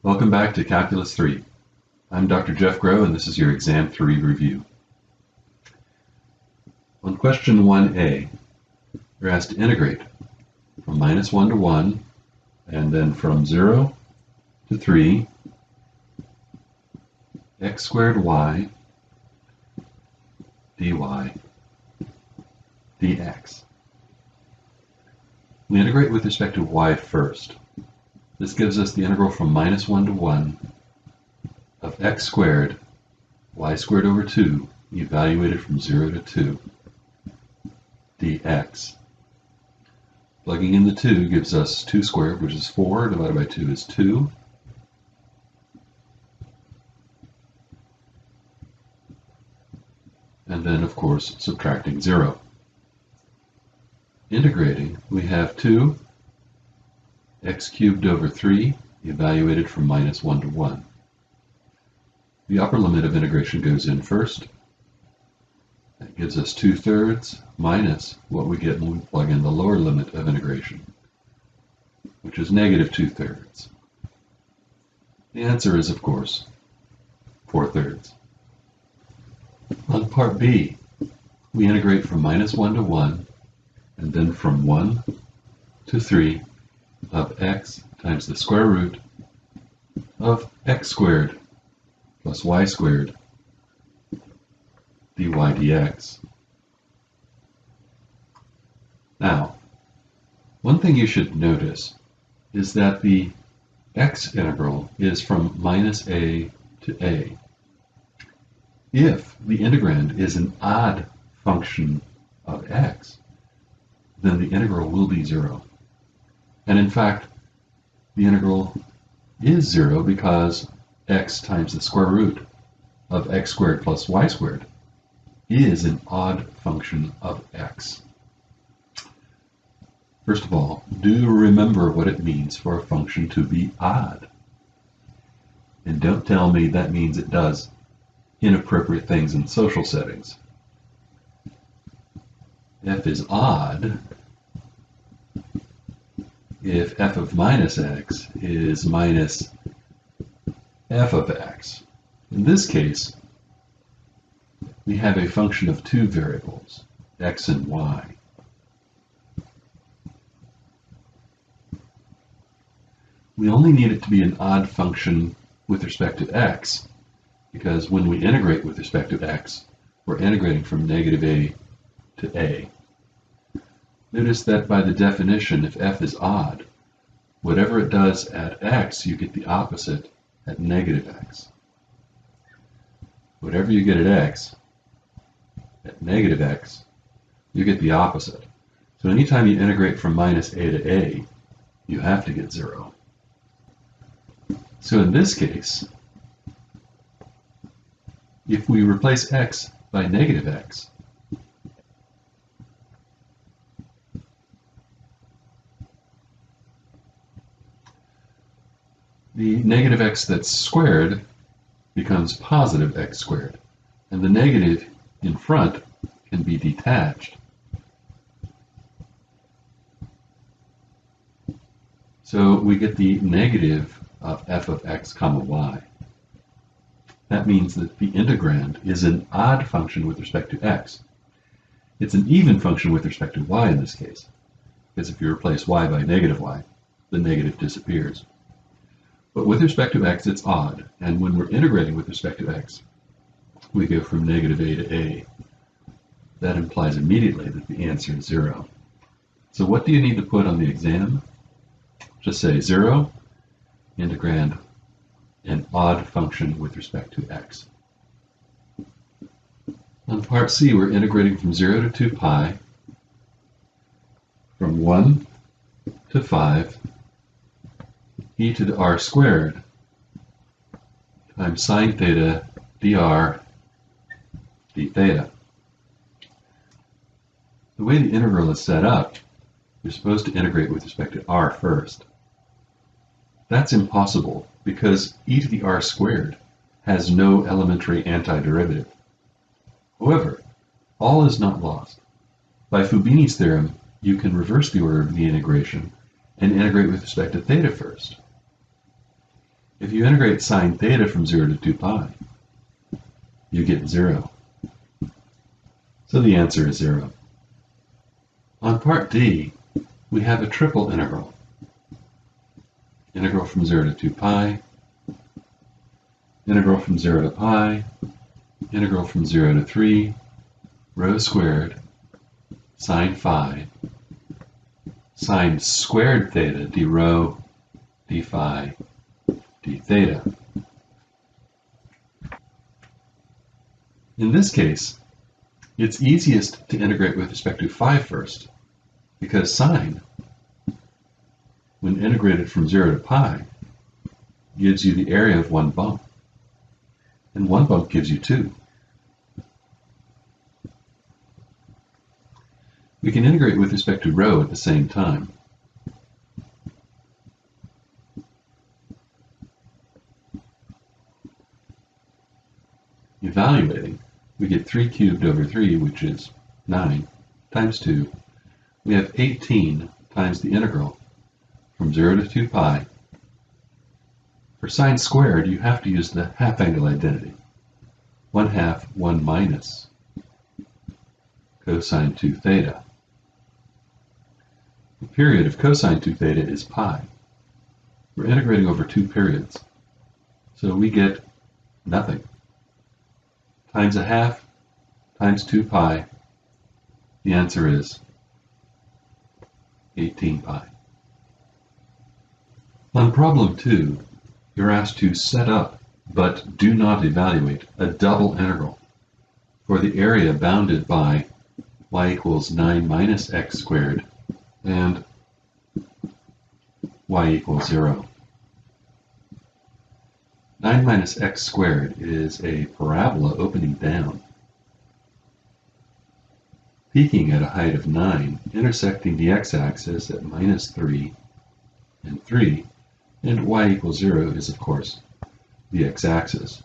Welcome back to Calculus 3. I'm Dr. Jeff Groh, and this is your Exam 3 review. On question 1a, you're asked to integrate from -1 to 1, and then from 0 to 3, x squared y dy dx. We integrate with respect to y first. This gives us the integral from -1 to 1 of x squared y squared over 2 evaluated from 0 to 2 dx. Plugging in the 2 gives us 2 squared, which is 4, divided by 2 is 2. And then, of course, subtracting 0. Integrating, we have 2 x cubed over 3 evaluated from -1 to 1. The upper limit of integration goes in first. That gives us 2/3 minus what we get when we plug in the lower limit of integration, which is -2/3. The answer is, of course, 4/3. On part B, we integrate from -1 to 1, and then from 1 to 3 of x times the square root of x squared plus y squared dy dx. Now, one thing you should notice is that the x integral is from -a to a. If the integrand is an odd function of x, then the integral will be 0. And in fact, the integral is 0 because x times the square root of x squared plus y squared is an odd function of x. First of all, do remember what it means for a function to be odd. And don't tell me that means it does inappropriate things in social settings. F is odd if f of minus x is minus f of x. In this case, we have a function of two variables, x and y. We only need it to be an odd function with respect to x, because when we integrate with respect to x, we're integrating from -a to a. Notice that by the definition, if f is odd, whatever it does at x, you get the opposite at -x. Whatever you get at x, at -x, you get the opposite. So anytime you integrate from -a to a, you have to get 0. So in this case, if we replace x by -x, the -x that's squared becomes positive x squared, and the negative in front can be detached. So we get the negative of f of x comma y. That means that the integrand is an odd function with respect to x. It's an even function with respect to y in this case, because if you replace y by -y, the negative disappears. But with respect to x, it's odd, and when we're integrating with respect to x, we go from -a to a. That implies immediately that the answer is 0. So what do you need to put on the exam? Just say 0, integrand an odd function with respect to x. On part C, we're integrating from 0 to 2 pi, from 1 to 5, e to the r squared times sine theta dr d theta. The way the integral is set up, you're supposed to integrate with respect to r first. That's impossible because e to the r squared has no elementary antiderivative. However, all is not lost. By Fubini's theorem, you can reverse the order of the integration and integrate with respect to theta first. If you integrate sine theta from 0 to 2 pi, you get 0. So the answer is 0. On part D, we have a triple integral. Integral from 0 to 2 pi, integral from 0 to pi, integral from 0 to 3, rho squared, sine phi, sine squared theta, d rho, d phi, d theta. In this case, it's easiest to integrate with respect to phi first, because sine, when integrated from 0 to pi, gives you the area of one bump, and one bump gives you 2. We can integrate with respect to rho at the same time. Evaluating, we get 3 cubed over 3, which is 9, times 2. We have 18 times the integral from 0 to 2 pi. For sine squared, you have to use the half-angle identity. 1/2 1 minus cosine 2 theta. The period of cosine 2 theta is pi. We're integrating over 2 periods, so we get nothing. Times 1/2 times 2 pi, the answer is 18 pi. On problem 2, you're asked to set up, but do not evaluate, a double integral for the area bounded by y equals 9 minus x squared and y equals 0. 9 minus x squared is a parabola opening down, peaking at a height of 9, intersecting the x-axis at -3 and 3, and y equals 0 is, of course, the x-axis.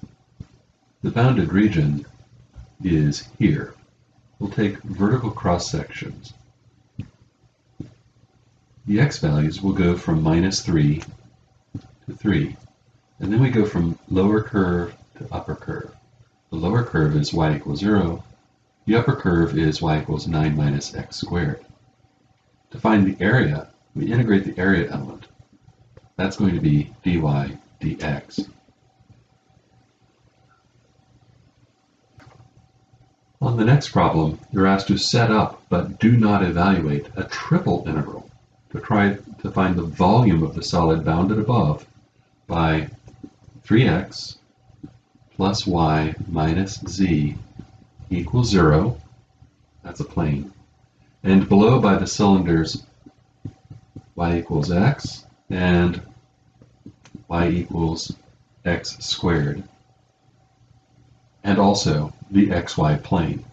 The bounded region is here. We'll take vertical cross-sections. The x values will go from -3 to 3, and then we go from lower curve to upper curve. The lower curve is y equals 0. The upper curve is y equals 9 minus x squared. To find the area, we integrate the area element. That's going to be dy dx. On the next problem, you're asked to set up, but do not evaluate, a triple integral to try to find the volume of the solid bounded above by 3x plus y minus z equals 0, that's a plane, and below by the cylinders y equals x and y equals x squared, and also the xy plane.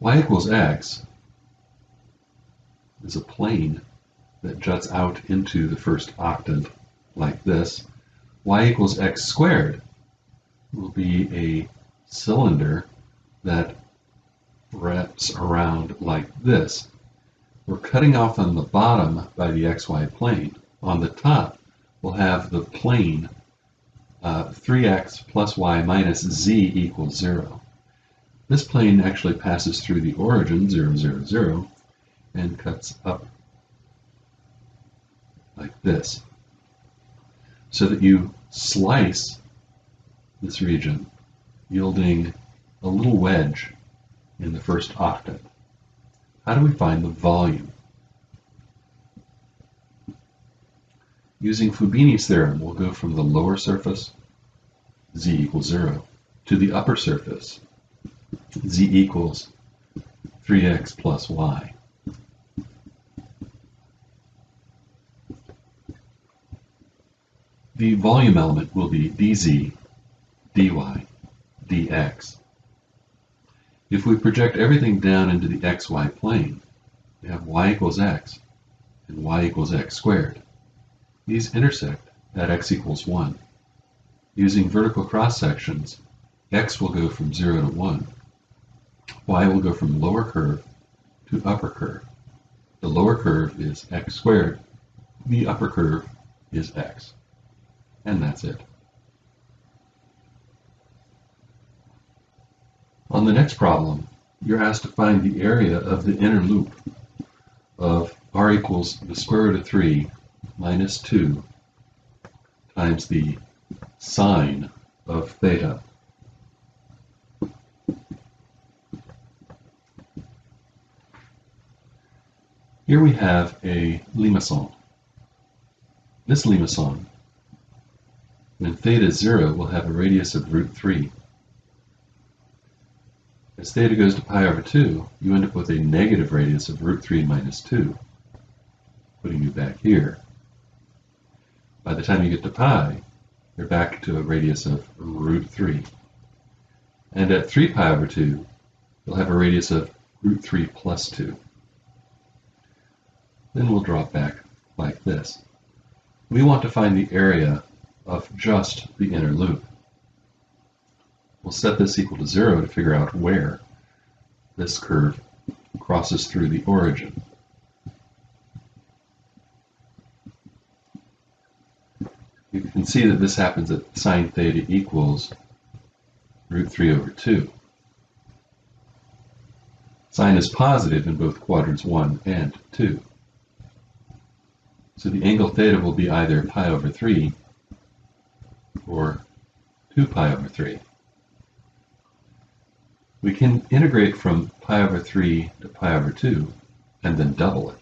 Y equals x is a plane that juts out into the first octave like this. Y equals x squared will be a cylinder that wraps around like this. We're cutting off on the bottom by the xy plane. On the top, we'll have the plane 3x plus y minus z equals 0. This plane actually passes through the origin 0, 0, 0 and cuts up like this, so that you slice this region, yielding a little wedge in the first octave. How do we find the volume? Using Fubini's theorem, we'll go from the lower surface, z equals 0, to the upper surface, z equals 3x plus y. The volume element will be dz, dy, dx. If we project everything down into the xy plane, we have y equals x and y equals x squared. These intersect at x equals 1. Using vertical cross sections, x will go from 0 to 1. Y will go from lower curve to upper curve. The lower curve is x squared, the upper curve is x. And that's it. On the next problem, you're asked to find the area of the inner loop of r equals the square root of 3 minus 2 times the sine of theta. Here we have a limacon. This limacon, when theta is 0, will have a radius of root 3. As theta goes to pi over 2, you end up with a negative radius of root 3 minus 2, putting you back here. By the time you get to pi, you're back to a radius of root 3. And at 3 pi over 2, you'll have a radius of root 3 plus 2. Then we'll drop back like this. We want to find the area of just the inner loop. We'll set this equal to 0 to figure out where this curve crosses through the origin. You can see that this happens at sine theta equals root 3 over 2. Sine is positive in both quadrants 1 and 2. So the angle theta will be either pi over 3 or 2 pi over 3. We can integrate from pi over 3 to pi over 2 and then double it.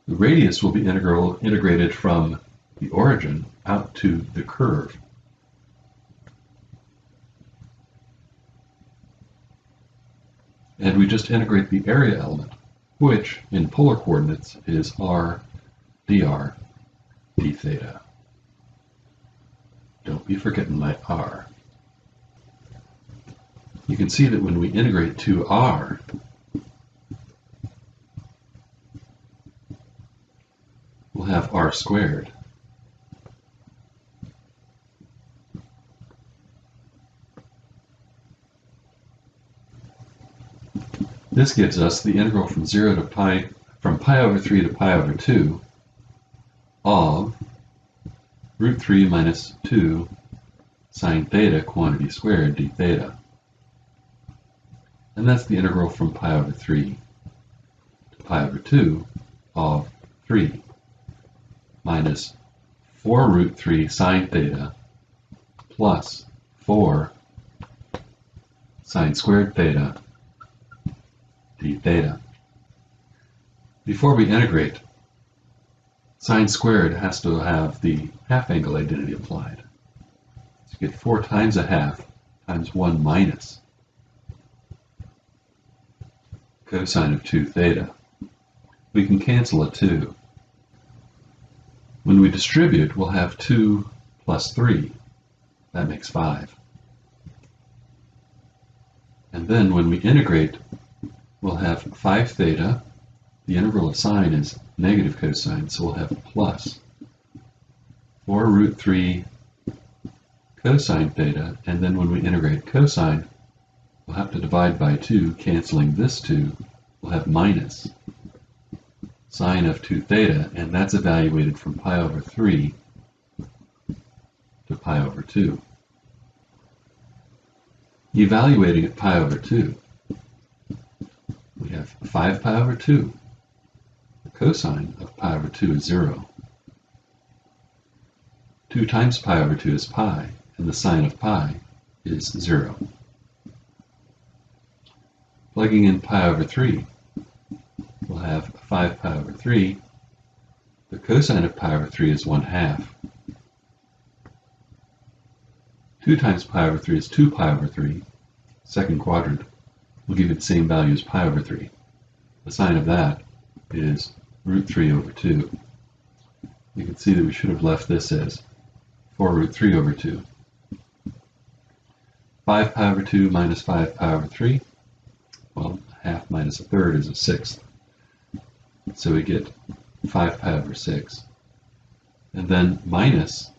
The radius will be integrated from the origin out to the curve. And we just integrate the area element, which in polar coordinates is r dr d theta. Don't be forgetting my r. You can see that when we integrate to r, we'll have r squared. This gives us the integral from 0 to pi, from pi over 3 to pi over 2 of root 3 minus 2 sine theta quantity squared d theta. And that's the integral from pi over 3 to pi over 2 of 3 minus 4 root 3 sine theta plus 4 sine squared theta d theta. Before we integrate, sine squared has to have the half angle identity applied. So you get 4 times a half times 1 minus cosine of 2 theta. We can cancel a 2. When we distribute, we'll have 2 plus 3. That makes 5. And then when we integrate, we'll have 5 theta. The integral of sine is negative cosine, so we'll have plus 4 root 3 cosine theta, and then when we integrate cosine, we'll have to divide by 2, canceling this 2, we'll have minus sine of 2 theta, and that's evaluated from pi over 3 to pi over 2. Evaluating at pi over 2, we have 5 pi over 2. The cosine of pi over 2 is 0. 2 times pi over 2 is pi, and the sine of pi is 0. Plugging in pi over 3, we'll have 5 pi over 3. The cosine of pi over 3 is 1/2. 2 times pi over 3 is 2 pi over 3. Second quadrant will give you the same value as pi over 3. The sine of that is root 3 over 2. You can see that we should have left this as 4 root 3 over 2. 5 pi over 2 minus 5 pi over 3. Well, half minus a third is a sixth. So we get 5 pi over 6. And then minus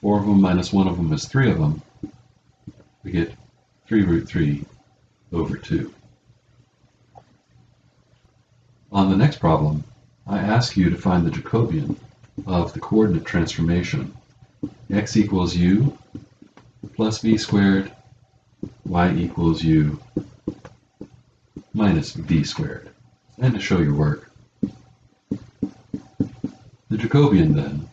4 of them minus 1 of them is 3 of them. We get 3 root 3 over 2. On the next problem, I ask you to find the Jacobian of the coordinate transformation x equals u plus v squared, y equals u minus v squared, and to show your work. The Jacobian, then,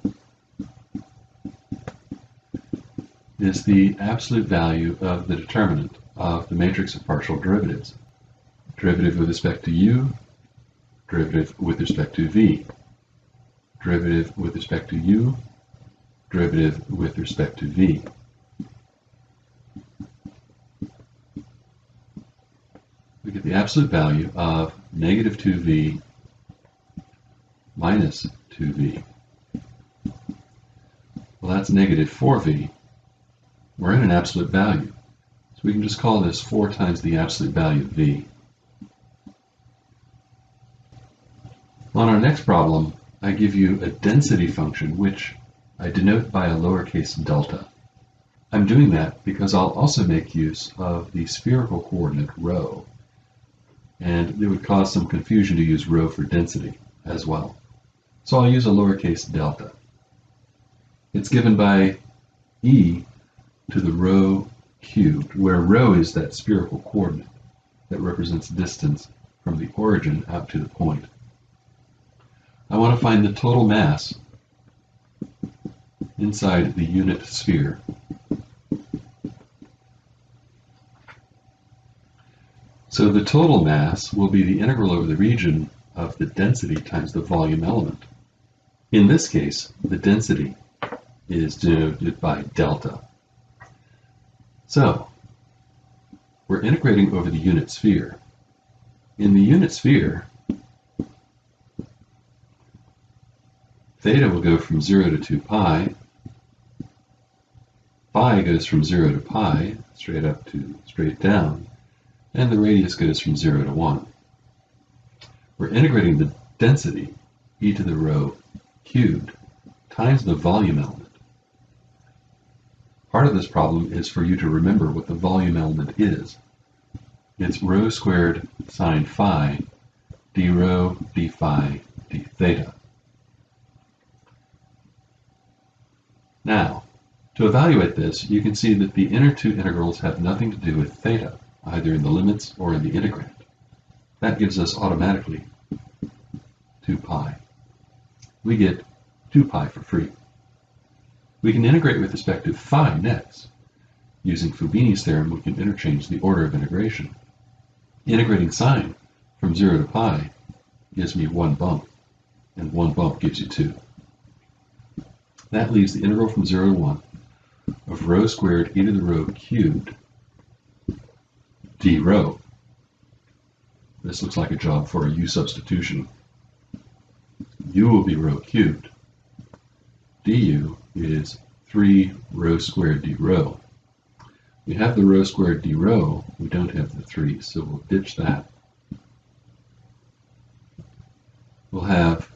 is the absolute value of the determinant of the matrix of partial derivatives. Derivative with respect to u, derivative with respect to v, derivative with respect to u, derivative with respect to v. We get the absolute value of negative 2v minus 2v. Well, that's negative 4v. We're in an absolute value, so we can just call this 4 times the absolute value of v. On our next problem, I give you a density function which I denote by a lowercase delta. I'm doing that because I'll also make use of the spherical coordinate rho, and it would cause some confusion to use rho for density as well. So I'll use a lowercase delta. It's given by e to the rho cubed, where rho is that spherical coordinate that represents distance from the origin out to the point. I want to find the total mass inside the unit sphere. So the total mass will be the integral over the region of the density times the volume element. In this case, the density is denoted by delta. So, we're integrating over the unit sphere. In the unit sphere, theta will go from 0 to 2 pi, phi goes from 0 to pi, straight up to straight down, and the radius goes from 0 to 1. We're integrating the density, e to the rho cubed, times the volume element. Part of this problem is for you to remember what the volume element is. It's rho squared sine phi, d rho, d phi, d theta. Now, to evaluate this, you can see that the inner two integrals have nothing to do with theta, either in the limits or in the integrand. That gives us automatically 2 pi. We get 2 pi for free. We can integrate with respect to phi next. Using Fubini's theorem, we can interchange the order of integration. Integrating sine from 0 to pi gives me 1 bump, and 1 bump gives you 2. That leaves the integral from 0 to 1 of rho squared e to the rho cubed d rho. This looks like a job for a u substitution. U will be rho cubed. Du is 3 rho squared d rho. We have the rho squared d rho, we don't have the 3, so we'll ditch that. We'll have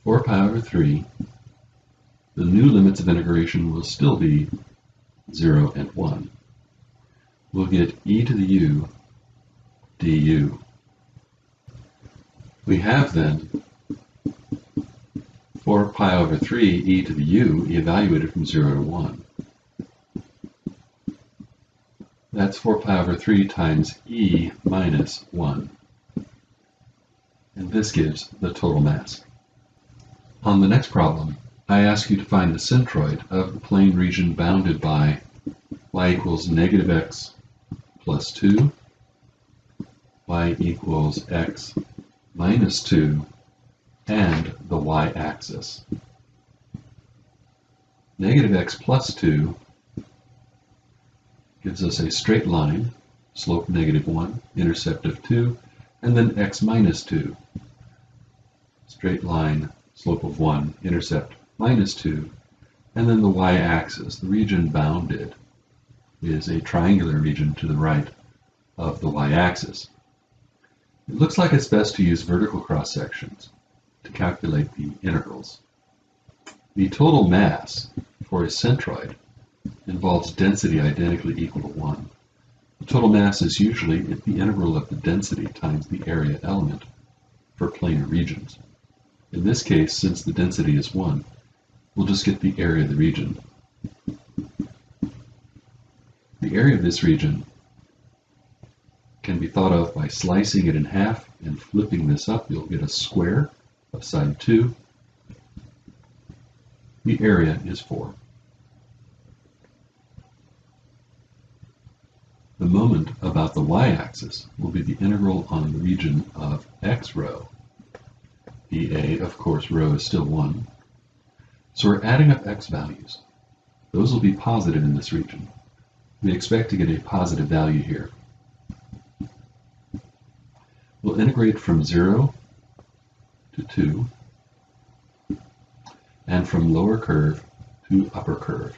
4 pi over 3. The new limits of integration will still be 0 and 1. We'll get e to the u du. We have then 4 pi over 3 e to the u evaluated from 0 to 1. That's 4 pi over 3 times e minus 1. And this gives the total mass. On the next problem, I ask you to find the centroid of the plane region bounded by y equals negative x plus 2, y equals x minus 2, and the y-axis. Negative x plus 2 gives us a straight line, slope negative 1, intercept of 2, and then x minus 2. Straight line, slope of 1, intercept minus 2, and then the y-axis. The region bounded is a triangular region to the right of the y-axis. It looks like it's best to use vertical cross-sections to calculate the integrals. The total mass for a centroid involves density identically equal to 1. The total mass is usually the integral of the density times the area element for planar regions. In this case, since the density is 1, we'll just get the area of the region. The area of this region can be thought of by slicing it in half and flipping this up. You'll get a square of side 2. The area is 4. The moment about the y-axis will be the integral on the region of x rho. dA, of course, rho is still 1. So we're adding up x values. Those will be positive in this region. We expect to get a positive value here. We'll integrate from 0 to 2, and from lower curve to upper curve.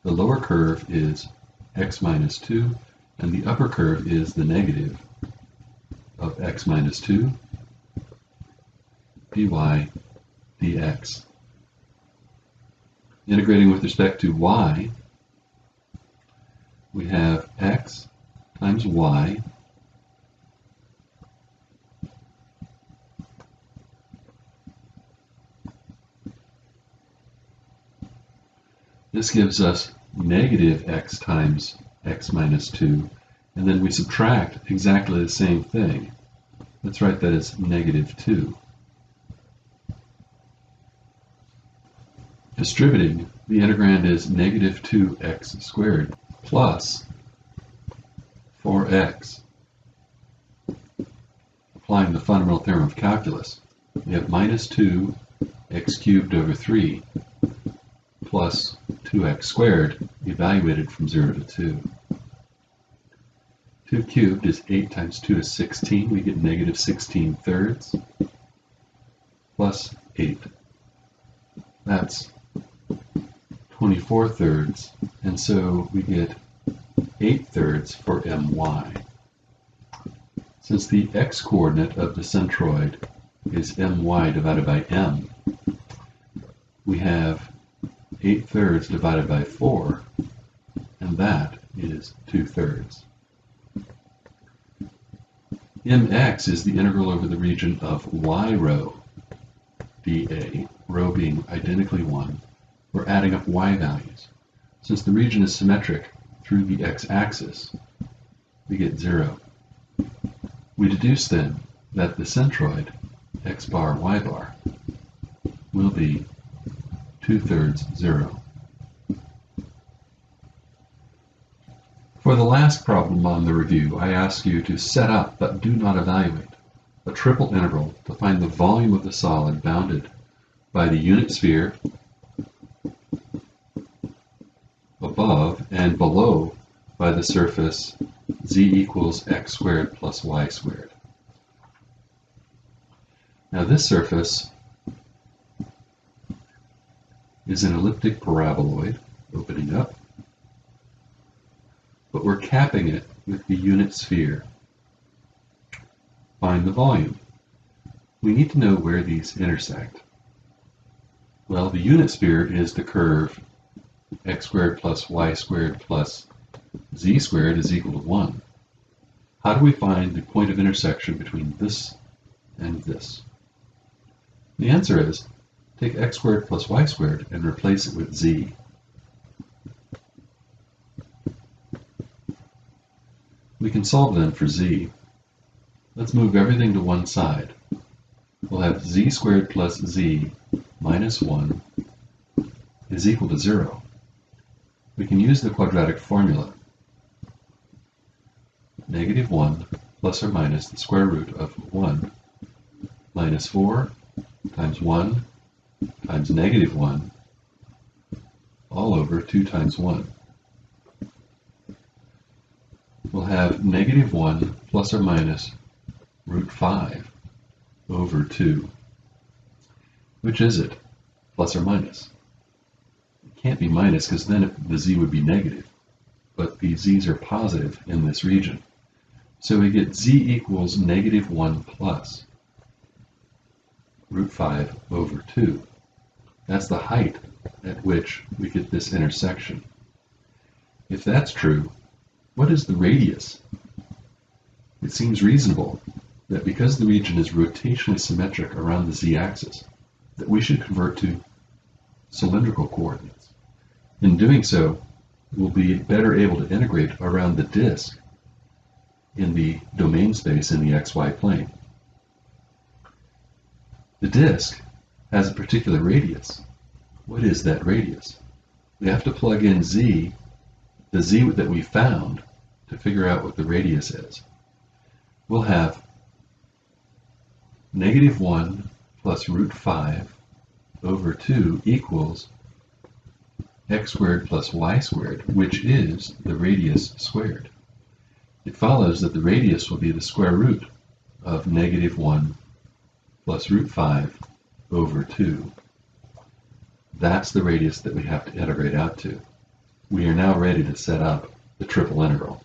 The lower curve is x minus 2, and the upper curve is the negative of x minus 2 dy dx. Integrating with respect to y, we have x times y This gives us negative x times x minus 2, and then we subtract exactly the same thing. Let's write that as negative 2. Distributing, the integrand is negative 2x squared plus 4x. Applying the fundamental theorem of calculus, we have minus 2x cubed over 3 plus 2x squared evaluated from 0 to 2. 2 cubed is 8 times 2 is 16. We get negative 16 thirds plus 8. That's 24 thirds, and so we get 8 thirds for my. Since the x-coordinate of the centroid is my divided by m, we have 8 thirds divided by 4, and that is 2 thirds. Mx is the integral over the region of y rho dA, rho being identically 1. We're adding up y values. Since the region is symmetric through the x-axis, we get 0. We deduce then that the centroid, x bar, y bar, will be 2 thirds 0. For the last problem on the review, I ask you to set up, but do not evaluate, a triple integral to find the volume of the solid bounded by the unit sphere above and below by the surface z equals x squared plus y squared. Now this surface is an elliptic paraboloid, opening up, but we're capping it with the unit sphere. Find the volume. We need to know where these intersect. Well, the unit sphere is the curve x squared plus y squared plus z squared is equal to 1. How do we find the point of intersection between this and this? The answer is, take x squared plus y squared and replace it with z. We can solve then for z. Let's move everything to one side. We'll have z squared plus z minus 1 is equal to 0. We can use the quadratic formula. Negative 1 plus or minus the square root of 1 minus 4 times 1 times negative 1 all over 2 times 1. We'll have negative 1 plus or minus root 5 over 2. Which is it? Plus or minus? It can't be minus because then the z would be negative. But the z's are positive in this region. So we get z equals negative 1 plus root 5 over 2. That's the height at which we get this intersection. If that's true, what is the radius? It seems reasonable that because the region is rotationally symmetric around the z-axis, that we should convert to cylindrical coordinates. In doing so, we'll be better able to integrate around the disk in the domain space in the xy plane. The disk has a particular radius. What is that radius? We have to plug in z, the z that we found, to figure out what the radius is. We'll have -1 plus root 5 over 2 equals x squared plus y squared, which is the radius squared. It follows that the radius will be the square root of -1 plus root 5 over 2. That's the radius that we have to integrate out to. We are now ready to set up the triple integral.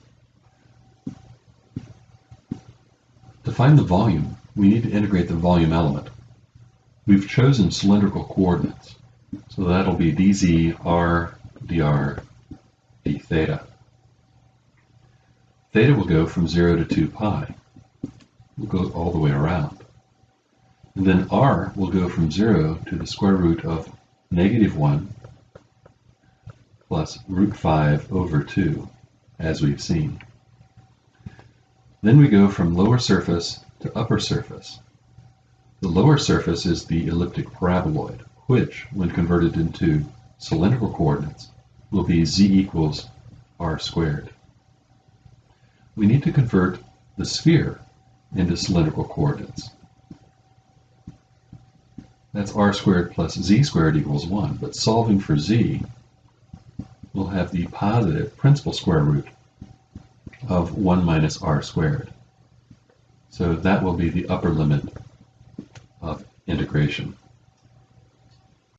To find the volume, we need to integrate the volume element. We've chosen cylindrical coordinates, so that'll be dz, r, dr, d theta. Theta will go from 0 to 2 pi. We'll go all the way around. And then r will go from 0 to the square root of -1 plus root 5 over 2, as we've seen. Then we go from lower surface to upper surface. The lower surface is the elliptic paraboloid, which, when converted into cylindrical coordinates, will be z equals r squared. We need to convert the sphere into cylindrical coordinates. That's r squared plus z squared equals 1, but solving for z, we'll have the positive principal square root of 1 minus r squared. So that will be the upper limit of integration.